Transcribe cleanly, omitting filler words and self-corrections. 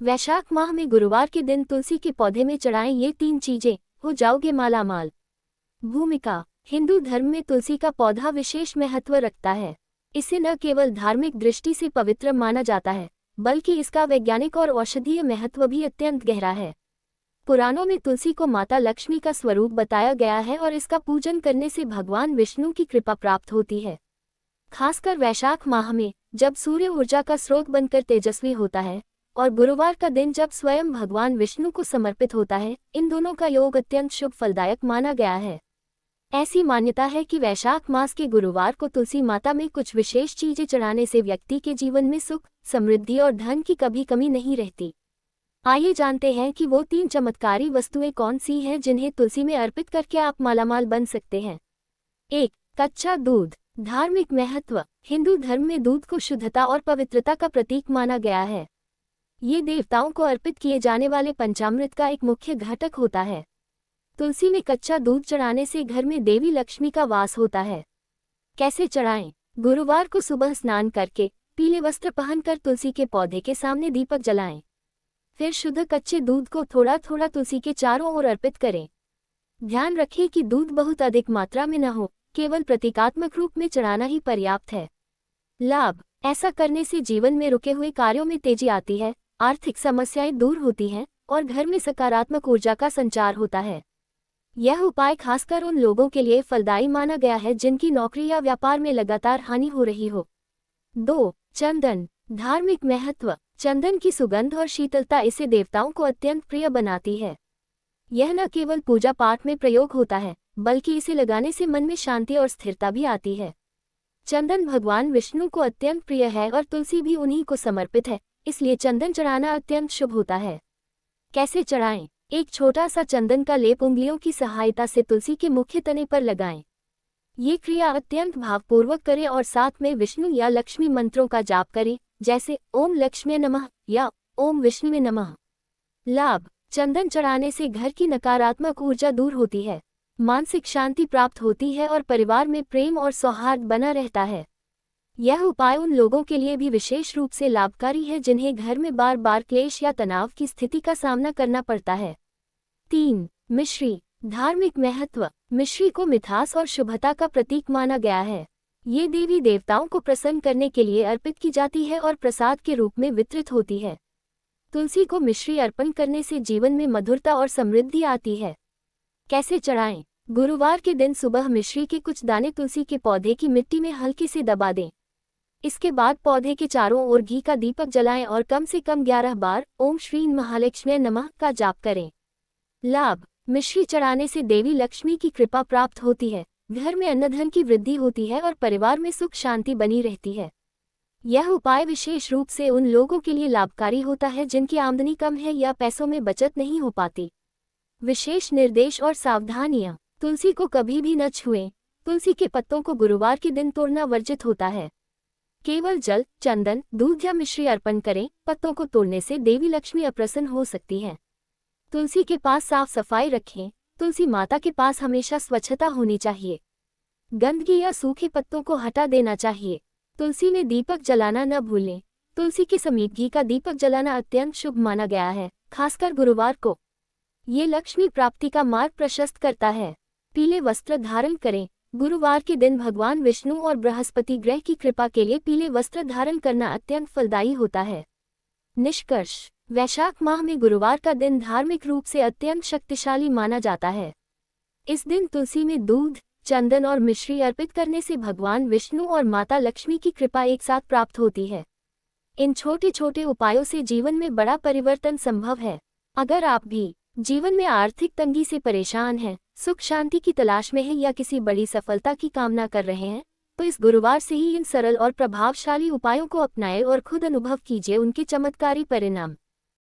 वैशाख माह में गुरुवार के दिन तुलसी के पौधे में चढ़ाएं ये 3 चीजें, हो जाओगे मालामाल। भूमिका। हिंदू धर्म में तुलसी का पौधा विशेष महत्व रखता है। इसे न केवल धार्मिक दृष्टि से पवित्र माना जाता है, बल्कि इसका वैज्ञानिक और औषधीय महत्व भी अत्यंत गहरा है। पुराणों में तुलसी को माता लक्ष्मी का स्वरूप बताया गया है और इसका पूजन करने से भगवान विष्णु की कृपा प्राप्त होती है। खासकर वैशाख माह में, जब सूर्य ऊर्जा का स्रोत बनकर तेजस्वी होता है, और गुरुवार का दिन जब स्वयं भगवान विष्णु को समर्पित होता है, इन दोनों का योग अत्यंत शुभ फलदायक माना गया है। ऐसी मान्यता है कि वैशाख मास के गुरुवार को तुलसी माता में कुछ विशेष चीजें चढ़ाने से व्यक्ति के जीवन में सुख, समृद्धि और धन की कभी कमी नहीं रहती। आइए जानते हैं कि वो 3 चमत्कारी वस्तुएं कौन सी हैं जिन्हें तुलसी में अर्पित करके आप मालामाल बन सकते हैं। 1. कच्चा दूध। धार्मिक महत्व। हिंदू धर्म में दूध को शुद्धता और पवित्रता का प्रतीक माना गया है। ये देवताओं को अर्पित किए जाने वाले पंचामृत का एक मुख्य घटक होता है। तुलसी में कच्चा दूध चढ़ाने से घर में देवी लक्ष्मी का वास होता है। कैसे चढ़ाएं? गुरुवार को सुबह स्नान करके पीले वस्त्र पहनकर तुलसी के पौधे के सामने दीपक जलाएं। फिर शुद्ध कच्चे दूध को थोड़ा थोड़ा तुलसी के चारों ओर अर्पित करें। ध्यान रखें कि दूध बहुत अधिक मात्रा में न हो, केवल प्रतीकात्मक रूप में चढ़ाना ही पर्याप्त है। लाभ। ऐसा करने से जीवन में रुके हुए कार्यों में तेजी आती है, आर्थिक समस्याएं दूर होती हैं और घर में सकारात्मक ऊर्जा का संचार होता है। यह उपाय खासकर उन लोगों के लिए फलदायी माना गया है जिनकी नौकरी या व्यापार में लगातार हानि हो रही हो। 2. चंदन। धार्मिक महत्व। चंदन की सुगंध और शीतलता इसे देवताओं को अत्यंत प्रिय बनाती है। यह न केवल पूजा पाठ में प्रयोग होता है, बल्कि इसे लगाने से मन में शांति और स्थिरता भी आती है। चंदन भगवान विष्णु को अत्यंत प्रिय है और तुलसी भी उन्हीं को समर्पित है, इसलिए चंदन चढ़ाना अत्यंत शुभ होता है। कैसे चढ़ाएं? एक छोटा सा चंदन का लेप उंगलियों की सहायता से तुलसी के मुख्य तने पर लगाएं। ये क्रिया अत्यंत भावपूर्वक करें और साथ में विष्णु या लक्ष्मी मंत्रों का जाप करें, जैसे ओम लक्ष्मी नमः या ओम विष्णु नमः। लाभ। चंदन चढ़ाने से घर की नकारात्मक ऊर्जा दूर होती है, मानसिक शांति प्राप्त होती है और परिवार में प्रेम और सौहार्द बना रहता है। यह उपाय उन लोगों के लिए भी विशेष रूप से लाभकारी है जिन्हें घर में बार बार क्लेश या तनाव की स्थिति का सामना करना पड़ता है। 3. मिश्री। धार्मिक महत्व। मिश्री को मिठास और शुभता का प्रतीक माना गया है। ये देवी देवताओं को प्रसन्न करने के लिए अर्पित की जाती है और प्रसाद के रूप में वितरित होती है। तुलसी को मिश्री अर्पण करने से जीवन में मधुरता और समृद्धि आती है। कैसे चढ़ाएं? गुरुवार के दिन सुबह मिश्री के कुछ दाने तुलसी के पौधे की मिट्टी में हल्के से दबा दें। इसके बाद पौधे के चारों ओर घी का दीपक जलाएं और कम से कम 11 बार ओम श्री महालक्ष्मी नमः का जाप करें। लाभ। मिश्री चढ़ाने से देवी लक्ष्मी की कृपा प्राप्त होती है, घर में अन्नधन की वृद्धि होती है और परिवार में सुख शांति बनी रहती है। यह उपाय विशेष रूप से उन लोगों के लिए लाभकारी होता है जिनकी आमदनी कम है या पैसों में बचत नहीं हो पाती। विशेष निर्देश और सावधानियां। तुलसी को कभी भी न छुएं। तुलसी के पत्तों को गुरुवार के दिन तोड़ना वर्जित होता है। केवल जल, चंदन, दूध या मिश्री अर्पण करें। पत्तों को तोड़ने से देवी लक्ष्मी अप्रसन्न हो सकती हैं। तुलसी के पास साफ सफाई रखें। तुलसी माता के पास हमेशा स्वच्छता होनी चाहिए। गंदगी या सूखे पत्तों को हटा देना चाहिए। तुलसी में दीपक जलाना न भूलें। तुलसी के समीप घी का दीपक जलाना अत्यंत शुभ माना गया है, खासकर गुरुवार को। ये लक्ष्मी प्राप्ति का मार्ग प्रशस्त करता है। पीले वस्त्र धारण करें। गुरुवार के दिन भगवान विष्णु और बृहस्पति ग्रह की कृपा के लिए पीले वस्त्र धारण करना अत्यंत फलदायी होता है। निष्कर्ष। वैशाख माह में गुरुवार का दिन धार्मिक रूप से अत्यंत शक्तिशाली माना जाता है। इस दिन तुलसी में दूध, चंदन और मिश्री अर्पित करने से भगवान विष्णु और माता लक्ष्मी की कृपा एक साथ प्राप्त होती है। इन छोटे छोटे उपायों से जीवन में बड़ा परिवर्तन संभव है। अगर आप भी जीवन में आर्थिक तंगी से परेशान हैं, सुख शांति की तलाश में हैं या किसी बड़ी सफलता की कामना कर रहे हैं, तो इस गुरुवार से ही इन सरल और प्रभावशाली उपायों को अपनाएं और खुद अनुभव कीजिए उनके चमत्कारी परिणाम।